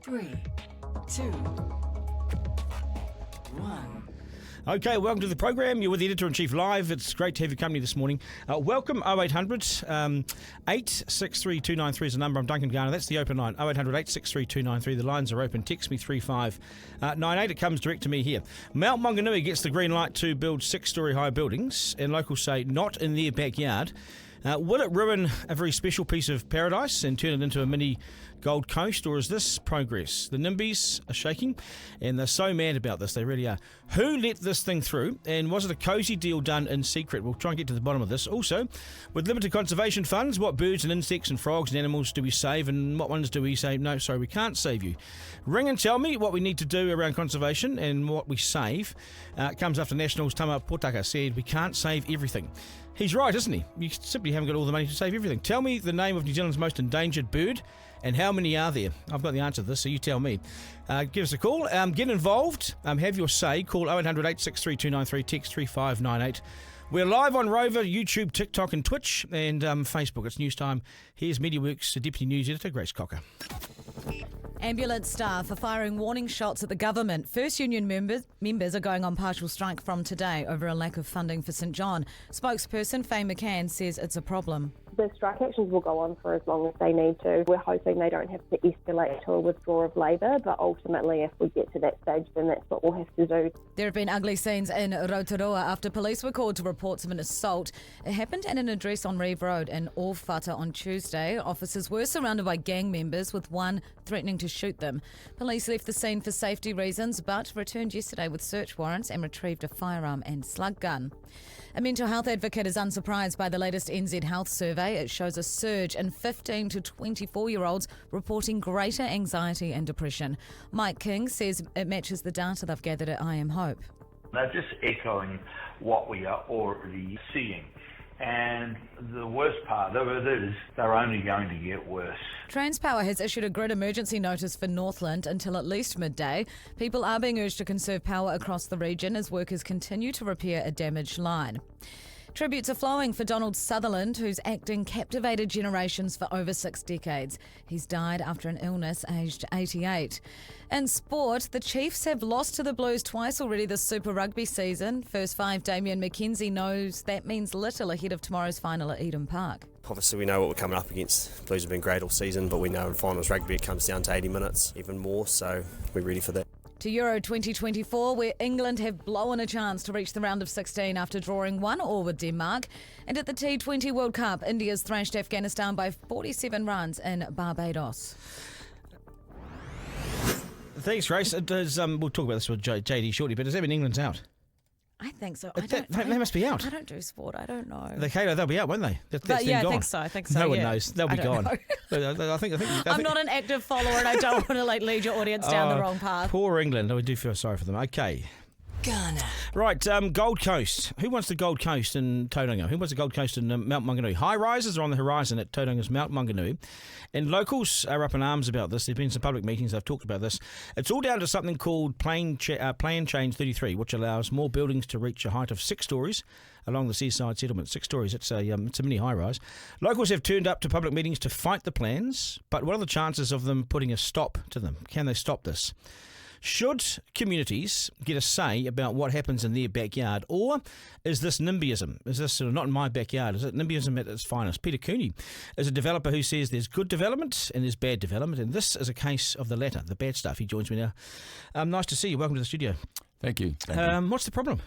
3, 2, 1. Okay, welcome to the program. You're with the Editor-in-Chief live. It's great to have your company this morning. Welcome, 0800 863 293 is the number. I'm Duncan, Garner. That's the open line, 0800 863 293. The lines are open. Text me 3598. It comes direct to me here. Mount Maunganui gets the green light to build 6-storey high buildings, and locals say not in their backyard. Will it ruin a very special piece of paradise and turn it into a mini Gold Coast, or is this progress? The NIMBYs are shaking, and they're so mad about this. They really are. Who let this thing through, and was it a cosy deal done in secret? We'll try and get to the bottom of this. Also, with limited conservation funds, what birds and insects and frogs and animals do we save, and what ones do we say, no, sorry, we can't save you? Ring and tell me what we need to do around conservation and what we save. It comes after Nationals Tama Potaka said we can't save everything. He's right, isn't he? You simply haven't got all the money to save everything. Tell me the name of New Zealand's most endangered bird and how many are there? I've got the answer to this, so you tell me. Give us a call. Get involved. Have your say. Call 0800 863 293, text 3598. We're live on Rover, YouTube, TikTok and Twitch and Facebook. It's news time. Here's MediaWorks Deputy News Editor Grace Cocker. Ambulance staff are firing warning shots at the government. First Union members are going on partial strike from today over a lack of funding for St John. Spokesperson Faye McCann says it's a problem. The strike actions will go on for as long as they need to. We're hoping they don't have to escalate to a withdrawal of labour, but ultimately if we get to that stage, then that's what we'll have to do. There have been ugly scenes in Rotorua after police were called to reports of an assault. It happened at an address on Reeve Road in Orfata on Tuesday. Officers were surrounded by gang members, with one threatening to shoot them. Police left the scene for safety reasons, but returned yesterday with search warrants and retrieved a firearm and slug gun. A mental health advocate is unsurprised by the latest NZ Health survey. It shows a surge in 15 to 24-year-olds reporting greater anxiety and depression. Mike King says it matches the data they've gathered at I Am Hope. They're just echoing what we are already seeing. And the worst part of it is they're only going to get worse. Transpower has issued a grid emergency notice for Northland until at least midday. People are being urged to conserve power across the region as workers continue to repair a damaged line. Tributes are flowing for Donald Sutherland, whose acting captivated generations for over 6 decades. He's died after an illness aged 88. In sport, the Chiefs have lost to the Blues twice already this Super Rugby season. First five, Damien McKenzie knows that means little ahead of tomorrow's final at Eden Park. Obviously we know what we're coming up against. Blues have been great all season, but we know in finals rugby it comes down to 80 minutes, even more, so we're ready for that. To Euro 2024, where England have blown a chance to reach the round of 16 after drawing 1-1 with Denmark. And at the T20 World Cup, India's thrashed Afghanistan by 47 runs in Barbados. Thanks, Grace. We'll talk about this with JD shortly, but does that mean England's out? I think so. They must be out. I don't do sport. I don't know. They'll be out, won't they? That's I gone. think so. No one knows. They'll be gone. I think I'm not an active follower, and I don't want to lead your audience down the wrong path. Poor England. We do feel sorry for them. Okay. Garner. Right, Gold Coast. Who wants the Gold Coast in Tauranga? Who wants the Gold Coast in Mount Maunganui? High rises are on the horizon at Tauranga's Mount Maunganui, and locals are up in arms about this. There have been some public meetings. They've talked about this. It's all down to something called Plan Change 33, which allows more buildings to reach a height of 6 stories along the seaside settlement. 6 stories. It's a mini high rise. Locals have turned up to public meetings to fight the plans, but what are the chances of them putting a stop to them? Can they stop this? Should communities get a say about what happens in their backyard, or is this NIMBYism? Is this sort of not in my backyard? Is it NIMBYism at its finest? Peter Cooney is a developer who says there's good development and there's bad development, and this is a case of the latter, the bad stuff. He joins me now. Nice to see you. Welcome to the studio. Thank you. What's the problem?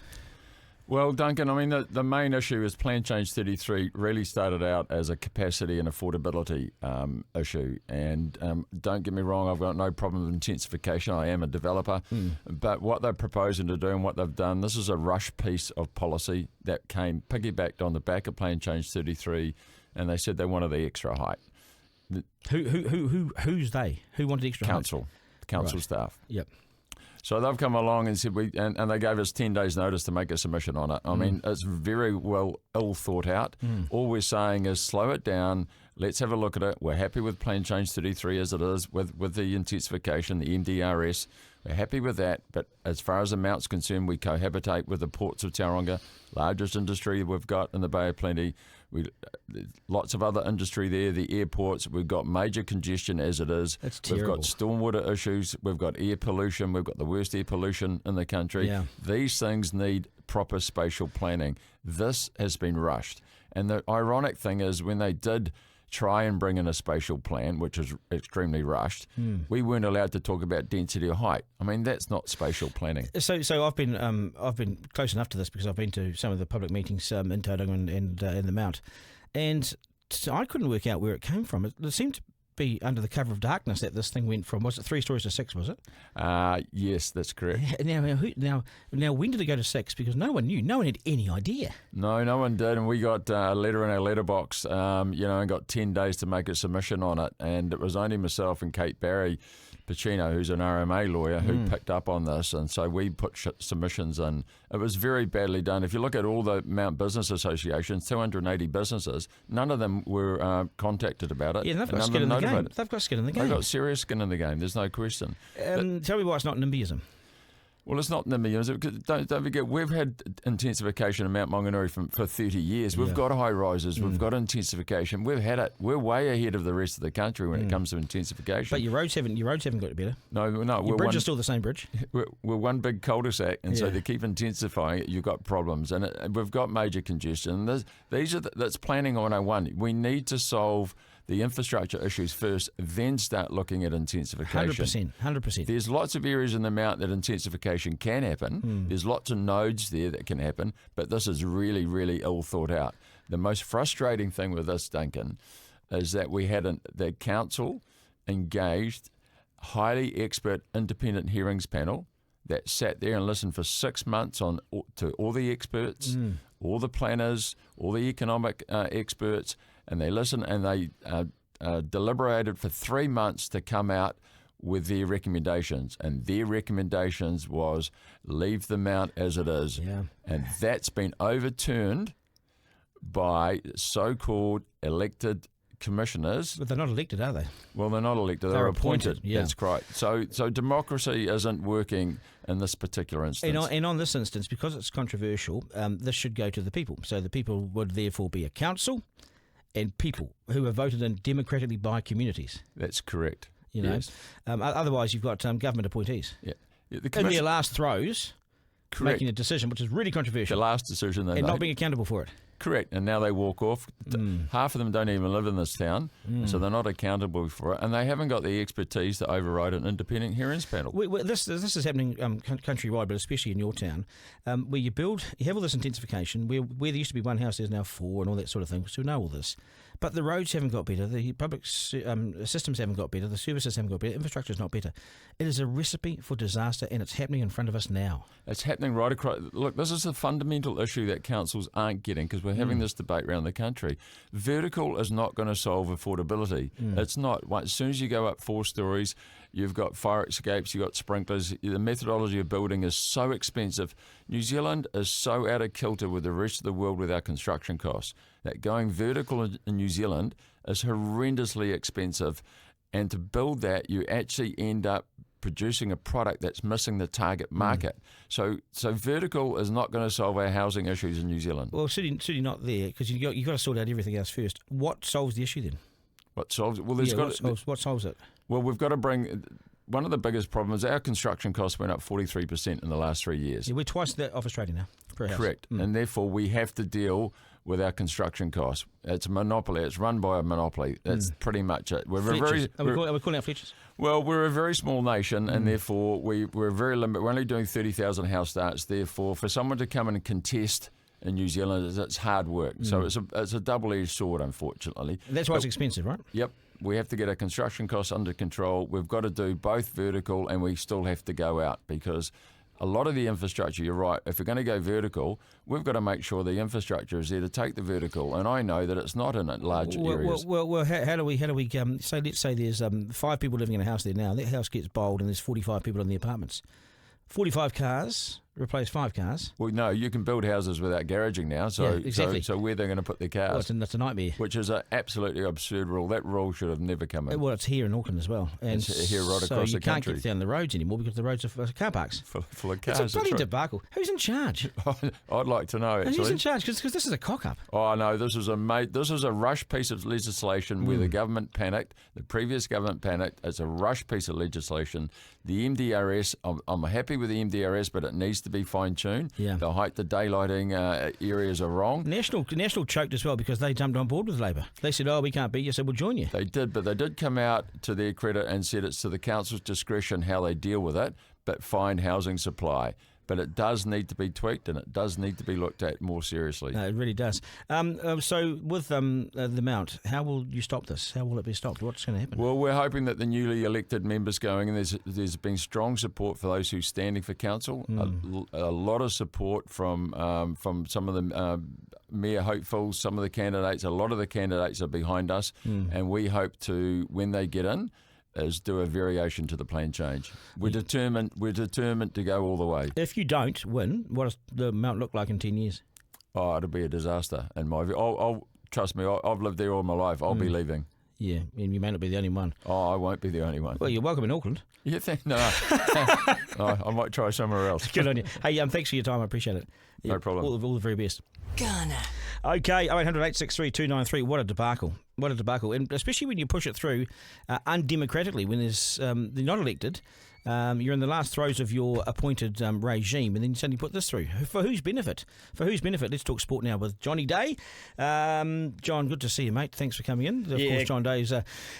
Well, Duncan, I mean, the main issue is Plan Change 33 really started out as a capacity and affordability issue. And don't get me wrong, I've got no problem with intensification. I am a developer. But what they're proposing to do and what they've done, this is a rush piece of policy that came piggybacked on the back of Plan Change 33, and they said they wanted the extra height. Who's they? Who wanted the extra height? Council right. Staff. Yep. So they've come along and said and they gave us 10 days notice to make a submission on it. I mean, it's very ill thought out. All we're saying is slow it down. Let's have a look at it. We're happy with Plan Change 33 as it is with the intensification, the NDRS. We're happy with that, but as far as the Mount's concerned, we cohabitate with the ports of Tauranga, largest industry we've got in the Bay of Plenty. Lots of other industry there, the airports. We've got major congestion as it is. That's We've terrible. got stormwater issues. We've got air pollution. We've got the worst air pollution in the country. Yeah. These things need proper spatial planning. This has been rushed. And the ironic thing is when they did try and bring in a spatial plan, which is extremely rushed, we weren't allowed to talk about density or height. I mean, that's not spatial planning. So I've been close enough to this because I've been to some of the public meetings in Tauranga and in the Mount, and I couldn't work out where it came from. It seemed to be under the cover of darkness that this thing went from, was it 3 stories to 6, was it? Yes, that's correct. Now, when did it go to 6? Because no one knew. No one had any idea. No one did, and we got a letter in our letterbox, and got 10 days to make a submission on it, and it was only myself and Kate Barry Pacino, who's an RMA lawyer, who picked up on this, and so we put submissions in. It was very badly done. If you look at all the Mount Business Associations, 280 businesses, none of them were contacted about it. Yeah, they've got and skin in none the of them game. They've got skin in the game. They've got serious skin in the game, there's no question. Tell me why it's not NIMBYism. Well, it's not NIMBY. Don't forget, we've had intensification in Mount Maunganui for 30 years. We've got high rises. We've got intensification. We've had it. We're way ahead of the rest of the country when it comes to intensification. But your roads haven't got better. No. Your bridge is still the same bridge. We're one big cul-de-sac, and so Yeah. they keep intensifying it. You've got problems, and we've got major congestion. That's planning 101. We need to solve the infrastructure issues first, then start looking at intensification. 100%. There's lots of areas in the Mount that intensification can happen. There's lots of nodes there that can happen, but this is really, really ill thought out. The most frustrating thing with this, Duncan, is that we had the council engaged highly expert independent hearings panel that sat there and listened for 6 months to all the experts, all the planners, all the economic experts, and they listened and they deliberated for 3 months to come out with their recommendations. And their recommendations was leave the Mount as it is. Yeah. And that's been overturned by so-called elected commissioners. But they're not elected, are they? Well, they're not elected. They're They're appointed, appointed. yeah. That's right. So democracy isn't working in this particular instance. And on this instance, because it's controversial, this should go to the people. So the people would therefore be a council and people who are voted in democratically by communities. That's correct. You know, Yes. Otherwise you've got government appointees Yeah. The in their commission, last throws, correct. making a decision which is really The controversial last decision they and made. not being accountable for it. Correct. And now they walk off. Half of them don't even live in this town, so they're not accountable for it. And they haven't got the expertise to override an independent hearings panel. This is happening countrywide, but especially in your town, where you have all this intensification, where there used to be one house, there's now 4 and all that sort of thing, so we know all this. But the roads haven't got better, the public systems haven't got better, the services haven't got better, infrastructure's not better. It is a recipe for disaster, and it's happening in front of us now. It's happening right across. Look, this is a fundamental issue that councils aren't getting because we're having this debate around the country. Vertical is not going to solve affordability. It's not. As soon as you go up 4 stories, you've got fire escapes, you've got sprinklers. The methodology of building is so expensive. New Zealand is so out of kilter with the rest of the world with our construction costs that going vertical in New Zealand is horrendously expensive. And to build that, you actually end up producing a product that's missing the target market. So vertical is not going to solve our housing issues in New Zealand. Well, certainly not there, because you've got to sort out everything else first. What solves the issue then? What solves it? Well, there's What solves it? Well, we've got to bring. One of the biggest problems, our construction costs went up 43% in the last 3 years. Yeah, we're twice that of Australia now, per house. Correct. And therefore we have to deal with our construction costs. It's a monopoly. It's run by a monopoly. That's pretty much it. Are we calling out Fletchers? Well, we're a very small nation, and therefore we're very limited. We're only doing 30,000 house starts. Therefore, for someone to come in and contest in New Zealand, it's hard work. So it's a double-edged sword, unfortunately. And that's why it's expensive, right? Yep. We have to get our construction costs under control. We've got to do both vertical, and we still have to go out, because a lot of the infrastructure, you're right, if we're going to go vertical, we've got to make sure the infrastructure is there to take the vertical. And I know that it's not in large areas. Well, how do we say, let's say there's 5 people living in a house there now. That house gets bowled and there's 45 people in the apartments. 45 cars replace 5 cars. Well, no, you can build houses without garaging now. So, Yeah, exactly. so where they're going to put their Well, cars, that's a nightmare. which is an absolutely absurd rule. That rule should have never come in. Well, it's here in Auckland as well. And It's here right so across you the can't country. get down the roads anymore because the roads are car parks. Full of cars. It's a bloody that's debacle. Who's in charge? right. I'd like to know, Who's in actually. charge? Because this is a cock-up. Oh, no, this is a rush piece of legislation where Hmm. the government panicked. The previous government panicked. It's a rush piece of legislation. The MDRS, I'm happy with the MDRS, but it needs to be fine-tuned. Yeah. The height, the daylighting areas are wrong. National choked as well because they jumped on board with Labor. They said, "Oh, we can't beat you, so we'll join you." They did, but they did come out to their credit and said it's to the council's discretion how they deal with it, but find housing supply. But it does need to be tweaked and it does need to be looked at more seriously. No, it really does. So with the Mount, how will you stop this? How will it be stopped? What's going to happen? Well, we're hoping that the newly elected members going, and there's been strong support for those who are standing for council, a lot of support from some of the mayor hopefuls, some of the candidates. A lot of the candidates are behind us, and we hope to, when they get in, is do a variation to the plan change. We're determined to go all the way. If you don't win, what does the Mount look like in 10 years? Oh, it'll be a disaster in my view. I'll trust me, I've lived there all my life. I'll be leaving. Yeah, and you may not be the only one. Oh, I won't be the only one. Well, you're welcome in Auckland. You think? No. No, I might try somewhere else. Good on you. Hey, thanks for your time. I appreciate it. Yeah, No problem. All the very best. Garner. Okay, 0800 863 293. What a debacle. What a debacle. And especially when you push it through undemocratically, when they're not elected. You're in the last throes of your appointed regime, and then you suddenly put this through. For whose benefit? For whose benefit? Let's talk sport now with Johnny Day. John, good to see you, mate. Thanks for coming in. Of course, John Day's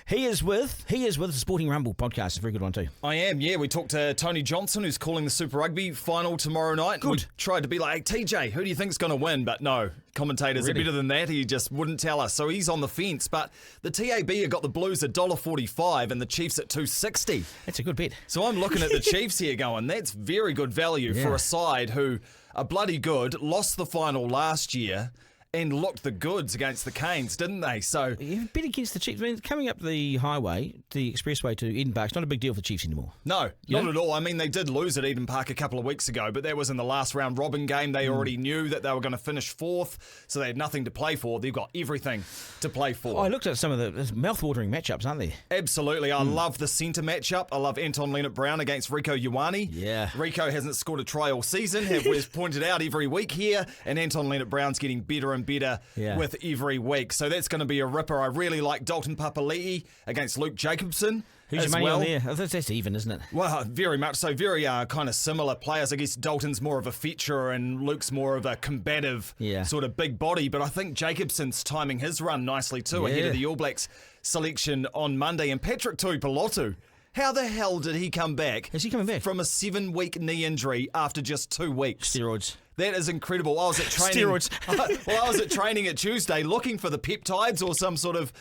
he is with the Sporting Rumble podcast. A very good one too. I am, yeah. We talked to Tony Johnson, who's calling the Super Rugby final tomorrow night. Good. We tried to be like, hey, TJ, who do you think's going to win? But no, commentators Really? are better than that. He just wouldn't tell us. So he's on the fence. But the TAB have got the Blues at $1.45 and the Chiefs at $2.60. That's a good bet. So I'm looking at the Chiefs here going, that's very good value for a side who are bloody good, lost the final last year and looked the goods against the Canes, didn't they? So You've bet against the Chiefs. I mean, coming up the highway, the expressway to Eden Park, it's not a big deal for the Chiefs anymore. no, Yeah. not at all. I mean, they did lose at Eden Park a couple of weeks ago, but that was in the last round robin game. They already knew that they were going to finish fourth, so they had nothing to play for. They've got everything to play for. Oh, I looked at some of the mouth-watering matchups, aren't they? Absolutely. I love the centre matchup. I love Anton Leonard-Brown against Rico Ioane. Yeah. Rico hasn't scored a try all season, as we've pointed out every week here, and Anton Leonard-Brown's getting better and better with every week. So that's going to be a ripper. I really like Dalton Papali'i against Luke Jacobson. Who's your as money well. on there? Oh, that's even, isn't it? Well, very much so. Very kind of similar players. I guess Dalton's more of a feature and Luke's more of a combative sort of big body. But I think Jacobson's timing his run nicely too ahead of the All Blacks selection on Monday. And Patrick Tuipulotu, how the hell did he come back? Is he coming back? From a 7-week knee injury after just 2 weeks? Steroids. That is incredible. I was at training. Steroids. Well, I was at training at Tuesday looking for the peptides or some sort of,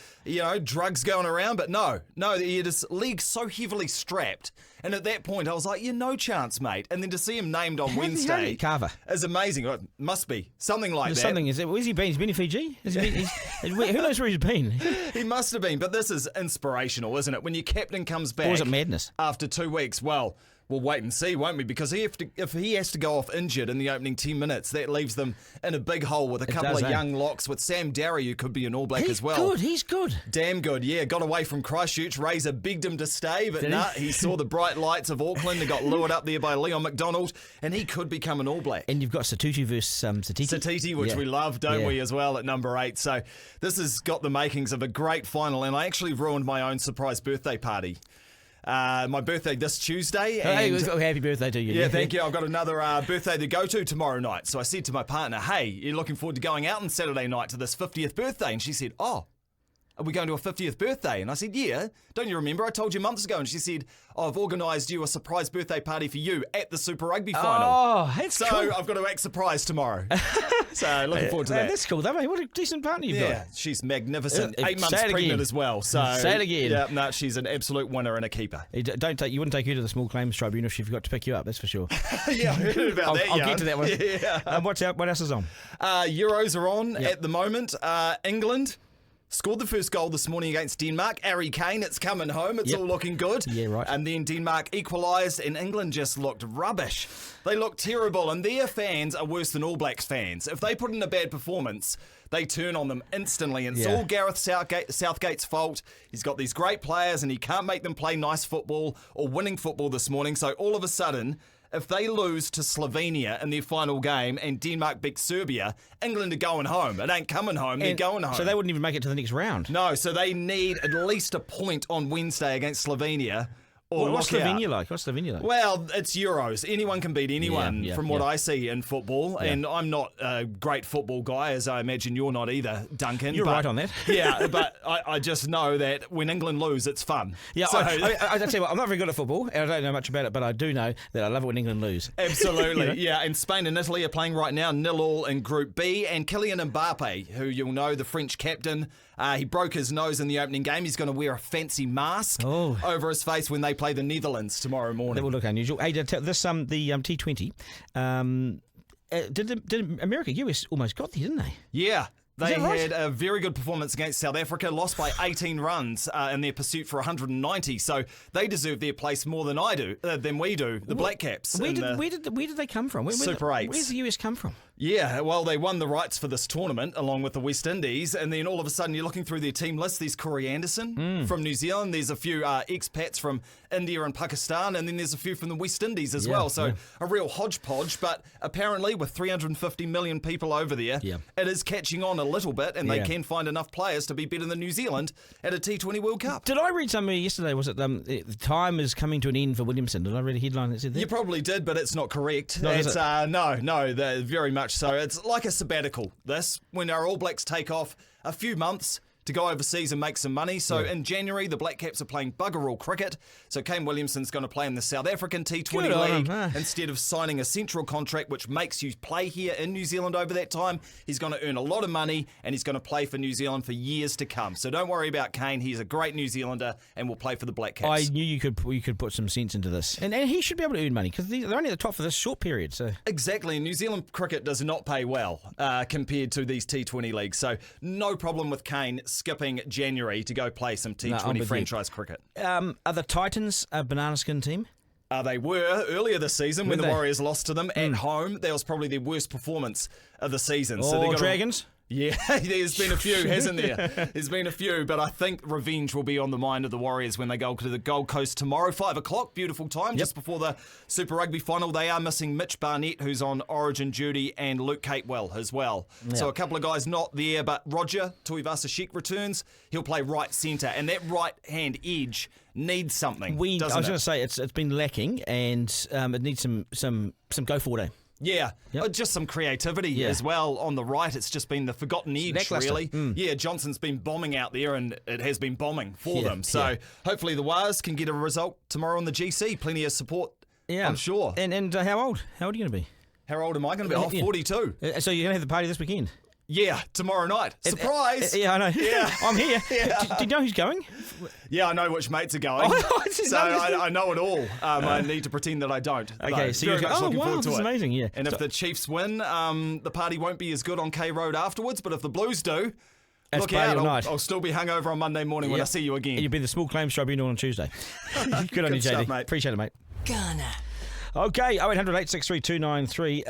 drugs going around, but no, he had his leg so heavily strapped. And at that point, I was like, no chance, mate. And then to see him named on How did Wednesday he carver? is amazing. It must be something like There's that. something. Where's he been? He's been in Fiji? Who knows where he's been? He must have been, but this is inspirational, isn't it? When your captain comes back Or is it madness? after 2 weeks, well, we'll wait and see, won't we? Because if he has to go off injured in the opening 10 minutes, that leaves them in a big hole with a couple does, of eh? young locks with Sam Darry, who could be an All Black as well. He's good. Damn good, yeah. Got away from Christchurch. Razor begged him to stay, but he saw the bright lights of Auckland and got lured up there by Leon McDonald, and he could become an All Black. And you've got Satutu versus Satiti. Satiti, which we love, don't we, as well, at number 8. So this has got the makings of a great final, and I actually ruined my own surprise birthday party. My birthday this Tuesday. Hey, And happy birthday to you. yeah, thank you. I've got another birthday to go to tomorrow night. So I said to my partner, hey, you're looking forward to going out on Saturday night to this 50th birthday? And she said, oh, are we going to a 50th birthday? And I said, yeah. Don't you remember? I told you months ago. And she said, I've organised you a surprise birthday party for you at the Super Rugby final. Oh, that's So cool. I've got to act surprised tomorrow. So looking forward to that. That's cool, though, mate. What a decent partner you've Yeah, got. she's magnificent. Say 8 months it pregnant again. as well. So Say it again. Yeah, no, she's an absolute winner and a keeper. You wouldn't take her to the small claims tribunal if she forgot to pick you up, that's for sure. Yeah, I heard about that. I'll yeah. get to that one. Yeah. What else is on? Euros are on at the moment. England. scored the first goal this morning against Denmark. Harry Kane, it's coming home. It's all looking good. Yeah, right. And then Denmark equalised and England just looked rubbish. They looked terrible and their fans are worse than All Blacks fans. If they put in a bad performance, they turn on them instantly. And it's all Gareth Southgate's fault. He's got these great players and he can't make them play nice football or winning football this morning. So all of a sudden, if they lose to Slovenia in their final game and Denmark beat Serbia, England are going home. It ain't coming home, they're going home. So they wouldn't even make it to the next round. No, so they need at least a point on Wednesday against Slovenia. What's Slovenia like? What's Slovenia like? Well, it's Euros. Anyone can beat anyone from what I see in football. Yeah. And I'm not a great football guy, as I imagine you're not either, Duncan. You're right on that. Yeah, but I just know that when England lose, it's fun. Yeah, so, I tell you what, I'm not very good at football, and I don't know much about it, but I do know that I love it when England lose. Absolutely, You know? yeah. And Spain and Italy are playing right now, 0-0 in Group B. And Kylian Mbappe, who you'll know, the French captain, he broke his nose in the opening game. He's going to wear a fancy mask over his face when they play the Netherlands tomorrow morning. That will look unusual. Hey, the T20. Did America, US almost got there, didn't they? Yeah. They right? had a very good performance against South Africa, lost by 18 runs in their pursuit for 190. So they deserve their place more than we do, the Black Caps. Where did they come from? Super 8s. Where's the US come from? Yeah, well, they won the rights for this tournament along with the West Indies, and then all of a sudden you're looking through their team list. There's Corey Anderson from New Zealand. There's a few expats from India and Pakistan, and then there's a few from the West Indies as well. So a real hodgepodge, but apparently with 350 million people over there, it is catching on a little bit, and they can find enough players to be better than New Zealand at a T20 World Cup. Did I read something yesterday? Was it the time is coming to an end for Williamson? Did I read a headline that said that? You probably did, but it's not correct. No, It's no, very much so. It's like a sabbatical, this, when our All Blacks take off a few months to go overseas and make some money. So in January, the Black Caps are playing bugger all cricket. So Kane Williamson's going to play in the South African T20 League instead of signing a central contract, which makes you play here in New Zealand over that time. He's going to earn a lot of money and he's going to play for New Zealand for years to come. So don't worry about Kane. He's a great New Zealander and will play for the Black Caps. I knew you could put some sense into this. And he should be able to earn money because they're only at the top for this short period. So Exactly. New Zealand cricket does not pay well compared to these T20 leagues. So no problem with Kane skipping January to go play some T20 franchise cricket. Are the Titans a banana skin team? They were earlier this season when the Warriors lost to them at home. That was probably their worst performance of the season. So they got Dragons? Yeah, there's been a few, hasn't there? There's been a few, but I think revenge will be on the mind of the Warriors when they go to the Gold Coast tomorrow, 5 o'clock, beautiful time, just before the Super Rugby final. They are missing Mitch Barnett, who's on Origin duty, and Luke Capewell as well. So a couple of guys not there, but Roger Tuivasa-Sheck returns. He'll play right centre, and that right-hand edge needs something, I was doesn't going it? to say it's been lacking, and it needs some go forward. Eh? Yeah, just some creativity as well on the right. It's just been the forgotten edge, really. Yeah, Johnson's been bombing out there, and it has been bombing for them. So hopefully the Wars can get a result tomorrow on the GC. Plenty of support, I'm sure. And how old? How old are you going to be? How old am I going to be? Oh, 42. So you're going to have the party this weekend? Yeah, tomorrow night. Surprise! Yeah, I know. Yeah. I'm here. Do you know who's going? Yeah, I know which mates are going. So I know it all. I need to pretend that I don't. Okay, so you're looking forward to this is it. amazing, yeah. And if the Chiefs win, the party won't be as good on K Road afterwards, but if the Blues do, look out, I'll still be hungover on Monday morning when I see you again. You'll be the small claims tribunal on Tuesday. Good on you, JD. Stuff, mate. Appreciate it, mate. Garner. Okay, 0800 863 293.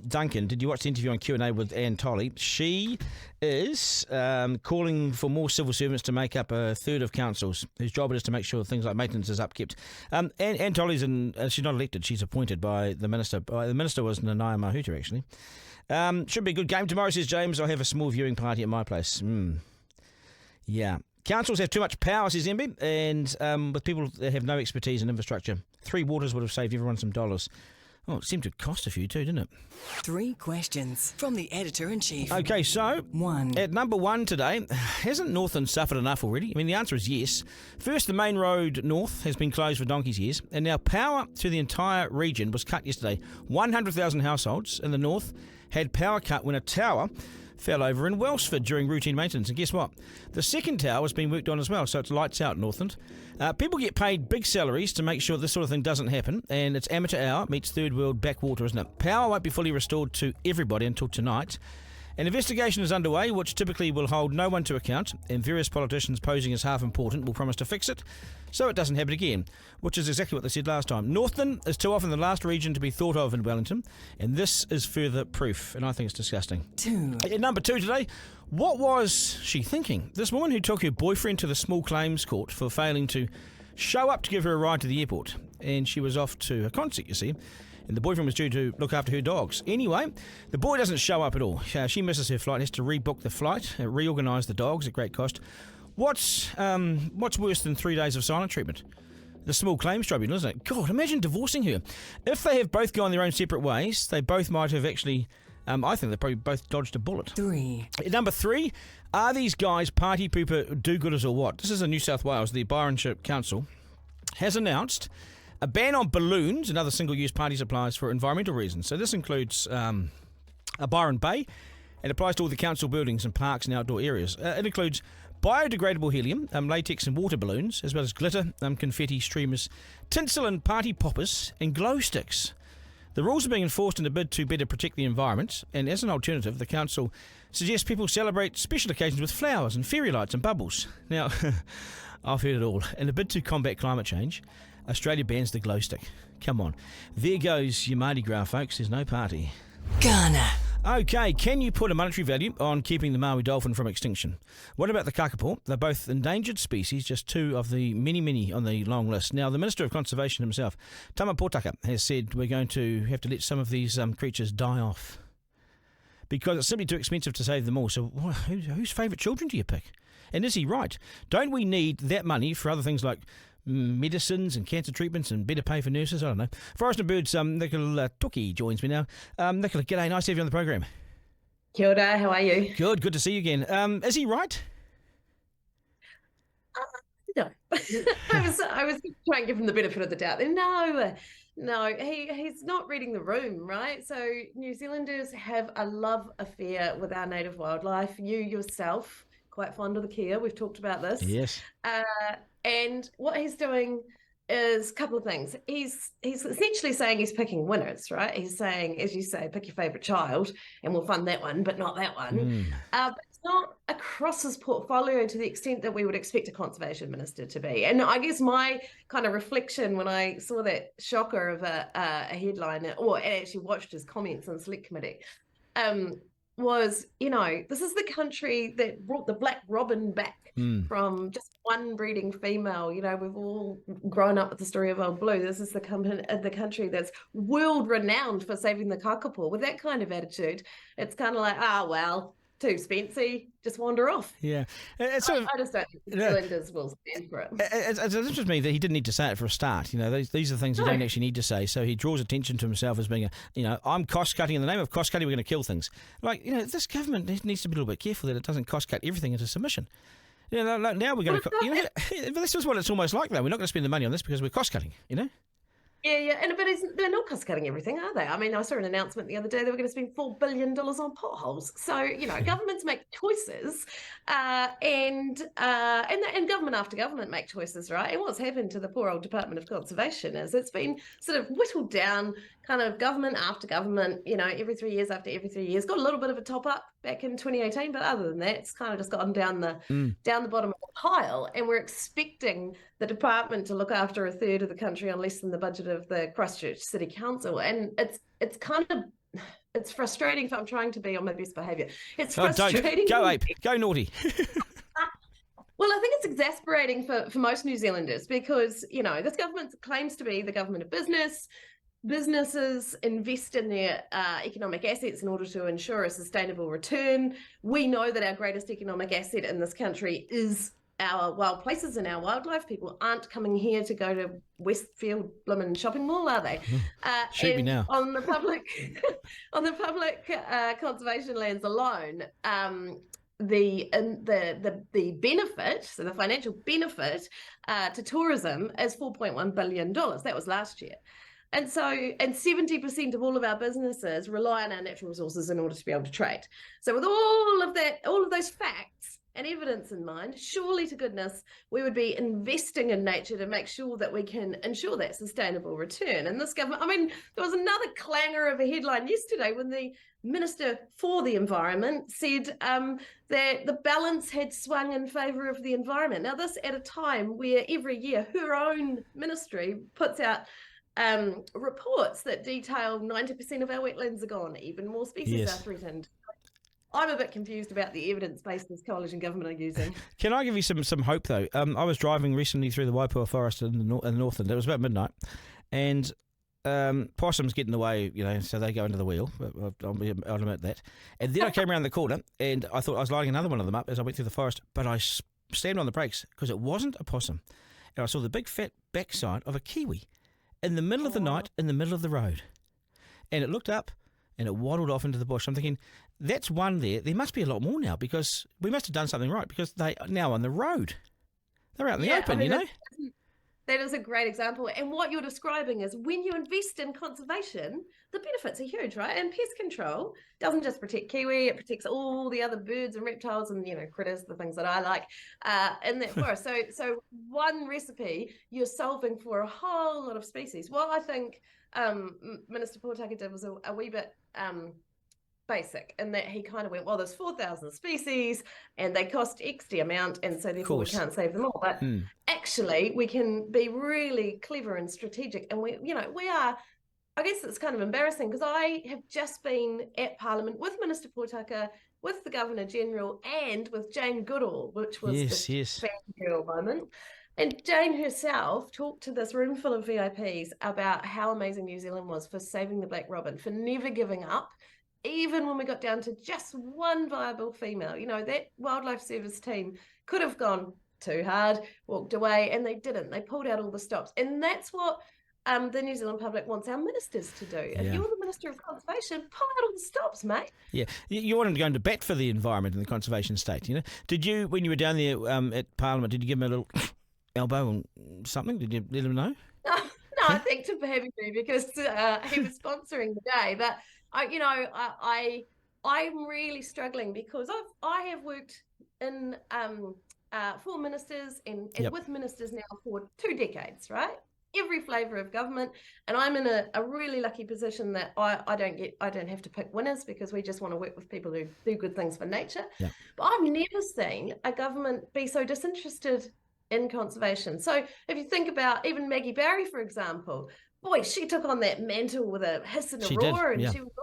Duncan, did you watch the interview on Q&A with Anne Tolley? She is calling for more civil servants to make up a third of councils, whose job it is to make sure things like maintenance is upkept. Anne Tolley's she's not elected, she's appointed by the minister. The minister was Nanaia Mahuta, actually. Should be a good game tomorrow, says James. I'll have a small viewing party at my place. Yeah. Councils have too much power, says MB, and with people that have no expertise in infrastructure. 3 Waters would have saved everyone some dollars. Oh, it seemed to cost a few too, didn't it? 3 questions from the Editor-in-Chief. Okay, so 1. At number 1 today, hasn't Northland suffered enough already? I mean, the answer is yes. First, the main road north has been closed for donkey's years, and now power to the entire region was cut yesterday. 100,000 households in the north had power cut when a tower fell over in Welsford during routine maintenance. And guess what? The second tower has been worked on as well, so it's lights out, Northland. People get paid big salaries to make sure this sort of thing doesn't happen, and it's amateur hour meets third world backwater, isn't it? Power won't be fully restored to everybody until tonight, An investigation is underway, which typically will hold no one to account, and various politicians posing as half important will promise to fix it so it doesn't happen again, which is exactly what they said last time. Northland is too often the last region to be thought of in Wellington, and this is further proof, and I think it's disgusting. 2. At number 2 today, what was she thinking? This woman who took her boyfriend to the small claims court for failing to show up to give her a ride to the airport, and she was off to a concert, you see, and the boyfriend was due to look after her dogs. Anyway, the boy doesn't show up at all. She misses her flight, has to rebook the flight, reorganise the dogs at great cost. What's worse than 3 days of silent treatment? The small claims tribunal, isn't it? God, imagine divorcing her. If they have both gone their own separate ways, they both might have actually, I think they probably both dodged a bullet. 3. At number 3, are these guys party pooper do-gooders or what? This is in New South Wales. The Byronshire Council has announced a ban on balloons and other single-use party supplies for environmental reasons. So this includes a Byron Bay. It applies to all the council buildings and parks and outdoor areas. It includes biodegradable helium, latex and water balloons, as well as glitter, confetti, streamers, tinsel and party poppers, and glow sticks. The rules are being enforced in a bid to better protect the environment, and as an alternative, the council suggests people celebrate special occasions with flowers and fairy lights and bubbles. Now, I've heard it all. In a bid to combat climate change, Australia bans the glow stick. Come on. There goes your Mardi Gras, folks. There's no party. Garner. Okay, can you put a monetary value on keeping the Maui dolphin from extinction? What about the kakapo? They're both endangered species, just 2 of the many on the long list. Now, the Minister of Conservation himself, Tama Potaka, has said we're going to have to let some of these creatures die off because it's simply too expensive to save them all. So whose favourite children do you pick? And is he right? Don't we need that money for other things like medicines and cancer treatments and better pay for nurses? I don't know. Forest and Birds, Nic Toki joins me now. Nicola, g'day, nice to have you on the program. Kia ora, how are you? Good to see you again. Is he right? No. I was trying to give him the benefit of the doubt. No, he's not reading the room, right? So New Zealanders have a love affair with our native wildlife. You yourself, quite fond of the kea. We've talked about this. Yes. And what he's doing is a couple of things. He's essentially saying he's picking winners, right? He's saying, as you say, pick your favourite child and we'll fund that one, but not that one. But it's not across his portfolio to the extent that we would expect a conservation minister to be. And I guess my kind of reflection when I saw that shocker of a headline, or actually watched his comments on Select Committee, was, this is the country that brought the black robin back from just one breeding female. We've all grown up with the story of Old Blue. This is the country that's world renowned for saving the kakapo. With that kind of attitude, it's kind of like, well, too expensive, just wander off. Yeah. I just don't think the New Zealanders will stand for it. It interests me that he didn't need to say it for a start. These are things he don't actually need to say. So he draws attention to himself as being I'm cost-cutting. In the name of cost-cutting, we're going to kill things. This government needs to be a little bit careful that it doesn't cost-cut everything into submission. Now we're going to... this is what it's almost like, though. We're not going to spend the money on this because we're cost-cutting, Yeah, but they're not cost-cutting everything, are they? I mean, I saw an announcement the other day they were going to spend $4 billion on potholes. So, governments make choices, and government after government make choices, right? And what's happened to the poor old Department of Conservation is it's been sort of whittled down, kind of government after government, every 3 years after every 3 years. Got a little bit of a top-up back in 2018, but other than that, it's kind of just gotten down the bottom of the pile, and we're expecting the department to look after a third of the country on less than the budget of the Christchurch City Council. And it's frustrating if I'm trying to be on my best behaviour. It's frustrating. Go ape, go naughty. Well, I think it's exasperating for most New Zealanders because, this government claims to be the government of business. Businesses invest in their economic assets in order to ensure a sustainable return. We know that our greatest economic asset in this country is our wild places and our wildlife. People aren't coming here to go to Westfield Bloomin' Shopping Mall, are they? Shoot me now. On the public conservation lands alone, the benefit, so the financial benefit to tourism is $4.1 billion. That was last year. And 70% of all of our businesses rely on our natural resources in order to be able to trade. So with all of those facts, and evidence in mind, surely to goodness we would be investing in nature to make sure that we can ensure that sustainable return. And this government, I mean, there was another clangor of a headline yesterday when the Minister for the Environment said that the balance had swung in favour of the environment. Now, this at a time where every year her own ministry puts out reports that detail 90% of our wetlands are gone, even more species are threatened. I'm a bit confused about the evidence base this coalition government are using. Can I give you some hope, though? I was driving recently through the Waipua forest in the Northland. It was about midnight, and possums get in the way, so they go into the wheel. I'll admit that. And then I came around the corner, and I thought I was lighting another one of them up as I went through the forest, but I slammed on the brakes because it wasn't a possum. And I saw the big fat backside of a kiwi in the middle of the night, in the middle of the road. And it looked up, and it waddled off into the bush. I'm thinking, that's one there. There must be a lot more now, because we must have done something right, because they are now on the road. They're out in the open, That is a great example. And what you're describing is when you invest in conservation, the benefits are huge, right? And pest control doesn't just protect kiwi, it protects all the other birds and reptiles and, critters, the things that I like in that forest. So one recipe, you're solving for a whole lot of species. What I think Minister Potaka did was a wee bit basic, in that he kind of went, well, there's 4,000 species and they cost X amount, and so therefore we can't save them all. But actually, we can be really clever and strategic, and we are. I guess it's kind of embarrassing because I have just been at Parliament with Minister Potaka, with the Governor General, and with Jane Goodall, which was this fangirl moment. And Jane herself talked to this room full of VIPs about how amazing New Zealand was for saving the black robin, for never giving up, even when we got down to just one viable female. That Wildlife Service team could have gone too hard, walked away, and they didn't. They pulled out all the stops. And that's what the New Zealand public wants our ministers to do. If you're the Minister of Conservation, pull out all the stops, mate. Yeah, you wanted to go into bat for the environment in the conservation state, Did you, when you were down there at Parliament, did you give him a little elbow or something? Did you let him know? No, I think to Baby because he was sponsoring the day. But I'm really struggling because I have worked in for ministers and with ministers now for 2 decades, right? Every flavour of government, and I'm in a really lucky position that I don't have to pick winners, because we just want to work with people who do good things for nature. But I've never seen a government be so disinterested in conservation. So if you think about even Maggie Barry, for example, boy, she took on that mantle with a hiss and a roar, and she was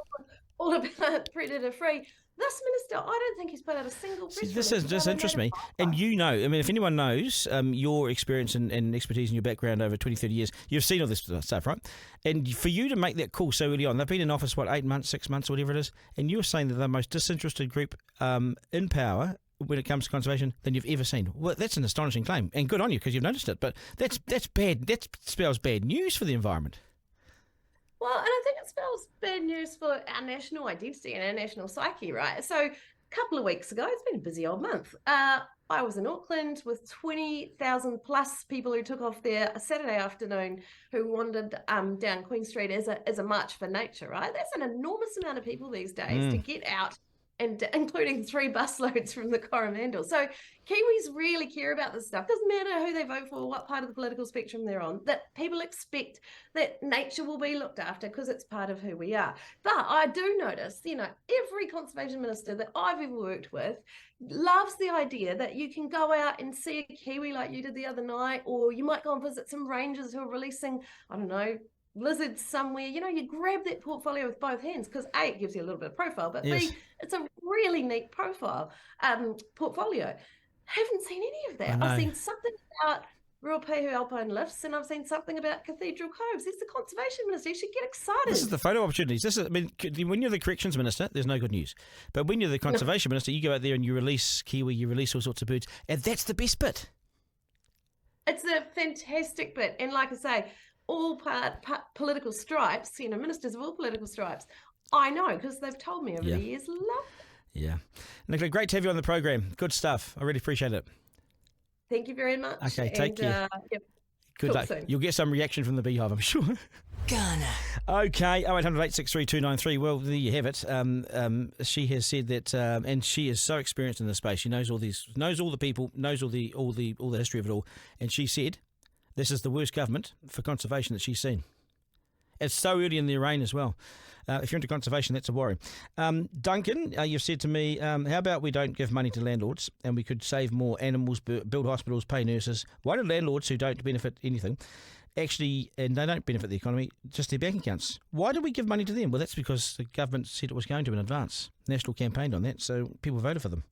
all about predator free. This minister, I don't think he's put out a single press release. This just interests me. And if anyone knows your experience and expertise and your background over 20, 30 years, you've seen all this stuff, right? And for you to make that call so early on, they've been in office, 8 months, 6 months, whatever it is, and you're saying that they're the most disinterested group in power when it comes to conservation than you've ever seen. Well, that's an astonishing claim, and good on you because you've noticed it, but that's bad. That spells bad news for the environment. Well, and I think it spells bad news for our national identity and our national psyche, right? So a couple of weeks ago, it's been a busy old month. I was in Auckland with 20,000 plus people who took off there a Saturday afternoon, who wandered down Queen Street as a march for nature, right? That's an enormous amount of people these days to get out, and including 3 busloads from the Coromandel. So Kiwis really care about this stuff. Doesn't matter who they vote for, what part of the political spectrum they're on, that people expect that nature will be looked after because it's part of who we are. But I do notice, every conservation minister that I've ever worked with loves the idea that you can go out and see a kiwi like you did the other night, or you might go and visit some rangers who are releasing, lizards somewhere. You grab that portfolio with both hands, because A, it gives you a little bit of profile, but B, it's a really neat portfolio. Haven't seen any of that. I've seen something about Ruapehu Alpine Lifts, and I've seen something about Cathedral Coves. He's the conservation minister. You should get excited. This is the photo opportunities. When you're the corrections minister, there's no good news. But when you're the conservation minister, you go out there and you release kiwi, you release all sorts of birds, and that's the best bit. It's a fantastic bit. And like I say, all political stripes, ministers of all political stripes, I know because they've told me over the years, love it. Yeah. Nicola, great to have you on the program. Good stuff. I really appreciate it. Thank you very much. Okay, take care. Good Talk luck. soon. You'll get some reaction from the beehive, I'm sure. Garner. Okay, 0800 863 293. Well, there you have it. She has said that, and she is so experienced in this space. She knows all the people, knows all the history of it all. And she said, this is the worst government for conservation that she's seen. It's so early in their reign as well. If you're into conservation, that's a worry. Duncan, you've said to me, how about we don't give money to landlords and we could save more animals, build hospitals, pay nurses? Why do landlords who don't benefit anything actually, and they don't benefit the economy, just their bank accounts? Why do we give money to them? Well, that's because the government said it was going to in advance. National campaigned on that, so people voted for them.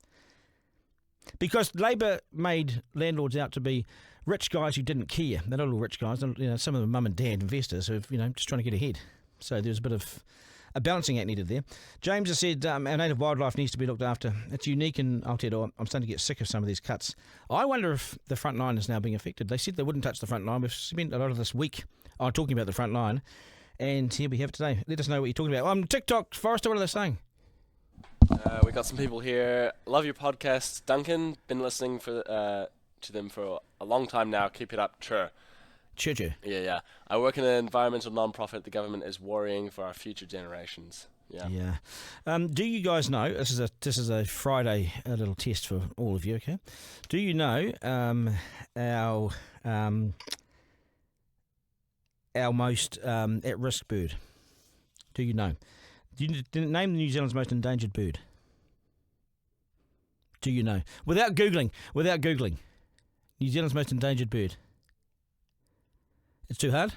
Because Labor made landlords out to be rich guys who didn't care. They're not all rich guys. Some of them mum and dad investors who are just trying to get ahead. So there's a bit of a balancing act needed there. James has said our native wildlife needs to be looked after. It's unique, and I'll tell you, I'm starting to get sick of some of these cuts. I wonder if the front line is now being affected. They said they wouldn't touch the front line. We've spent a lot of this week talking about the front line, and here we have today. Let us know what you're talking about. TikTok, Forrester, what are they saying? We got some people here. Love your podcast, Duncan. Been listening to them for a long time now. Keep it up. Sure. Yeah. I work in an environmental non-profit. The government is worrying for our future generations. Yeah. Do you guys know? This is a Friday little test for all of you. Okay. Do you know our most at-risk bird? Do you know? Did name New Zealand's most endangered bird? Do you know? Without googling. New Zealand's most endangered bird. It's too hard,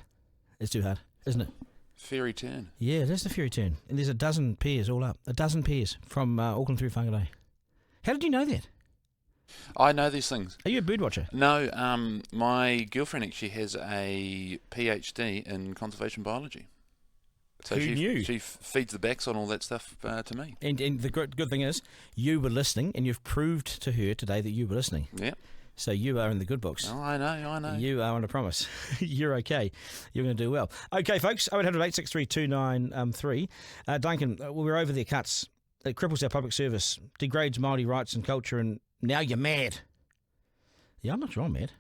isn't it? Fairy tern. Yeah, that's the fairy tern. And there's a dozen pairs all up. A dozen pairs from Auckland through Whangarei. How did you know that? I know these things. Are you a bird watcher? No, my girlfriend actually has a PhD in conservation biology. So Who knew? She feeds the backs on all that stuff to me. And the good thing is, you were listening, and you've proved to her today that you were listening. Yeah. So you are in the good books. Oh, I know. You are on a promise. You're okay. You're going to do well. Okay, folks, 0800 863 293. Duncan, we're over their cuts. It cripples our public service, degrades Māori rights and culture, and now you're mad. Yeah, I'm not sure I'm mad.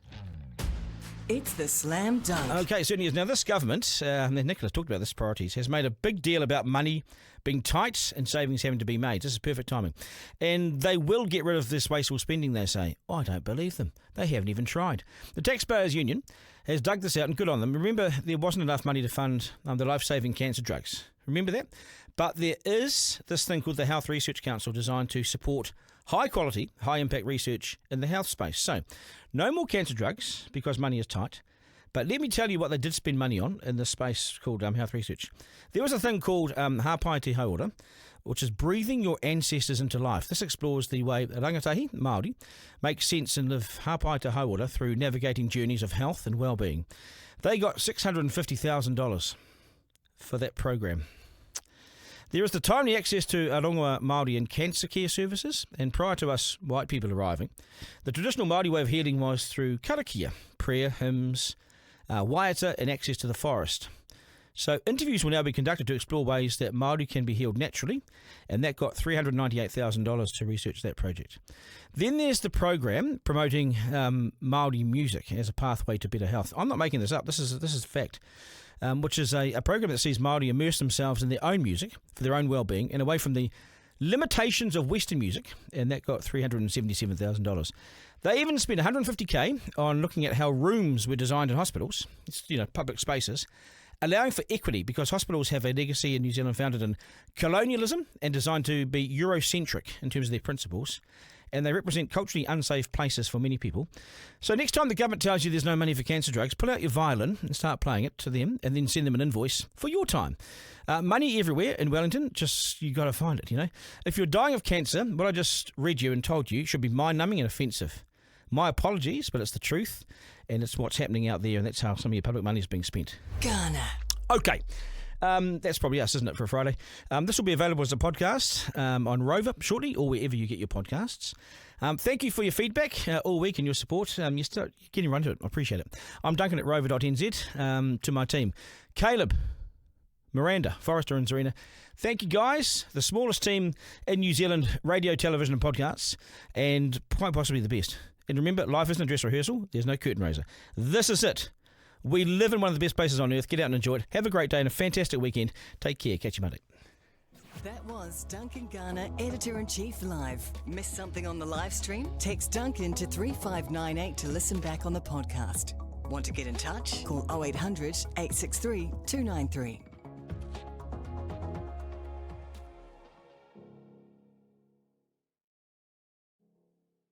It's the Slam Dunk. Okay, certainly is. Now, this government, Nicholas talked about this priorities, has made a big deal about money being tight and savings having to be made. This is perfect timing. And they will get rid of this wasteful spending, they say. Oh, I don't believe them. They haven't even tried. The Taxpayers Union has dug this out, and good on them. Remember, there wasn't enough money to fund the life-saving cancer drugs. Remember that? But there is this thing called the Health Research Council designed to support high-quality, high-impact research in the health space. So, no more cancer drugs because money is tight. But let me tell you what they did spend money on in this space called health research. There was a thing called Hapai Te Hauora, which is breathing your ancestors into life. This explores the way rangatahi, Māori, make sense and live Hapai Te Hauora through navigating journeys of health and well-being. They got $650,000 for that program. There is the timely access to Arongoa Māori and cancer care services, and prior to us white people arriving, the traditional Māori way of healing was through karakia, prayer, hymns, waiata, and access to the forest. So interviews will now be conducted to explore ways that Māori can be healed naturally, and that got $398,000 to research that project. Then there's the program promoting Māori music as a pathway to better health. I'm not making this up. This is fact. Which is a program that sees Māori immerse themselves in their own music for their own well-being and away from the limitations of Western music, and that got $377,000. They even spent $150K on looking at how rooms were designed in hospitals, public spaces, allowing for equity because hospitals have a legacy in New Zealand founded in colonialism and designed to be Eurocentric in terms of their principles. And they represent culturally unsafe places for many people. So next time the government tells you there's no money for cancer drugs, pull out your violin and start playing it to them and then send them an invoice for your time. Money everywhere in Wellington, just you got to find it, If you're dying of cancer, what I just read you and told you should be mind-numbing and offensive. My apologies, but it's the truth and it's what's happening out there, and that's how some of your public money is being spent. Garner. Okay. That's probably us, isn't it, for a Friday? This will be available as a podcast on Rover shortly, or wherever you get your podcasts. Thank you for your feedback all week and your support. You're getting run to it. I appreciate it. I'm Duncan at rover.nz. To my team, Caleb, Miranda, Forrester and Zarina. Thank you, guys. The smallest team in New Zealand radio, television and podcasts, and quite possibly the best. And remember, life isn't a dress rehearsal. There's no curtain raiser. This is it. We live in one of the best places on earth. Get out and enjoy it. Have a great day and a fantastic weekend. Take care. Catch you Monday. That was Duncan Garner, Editor-in-Chief Live. Missed something on the live stream? Text Duncan to 3598 to listen back on the podcast. Want to get in touch? Call 0800 863 293.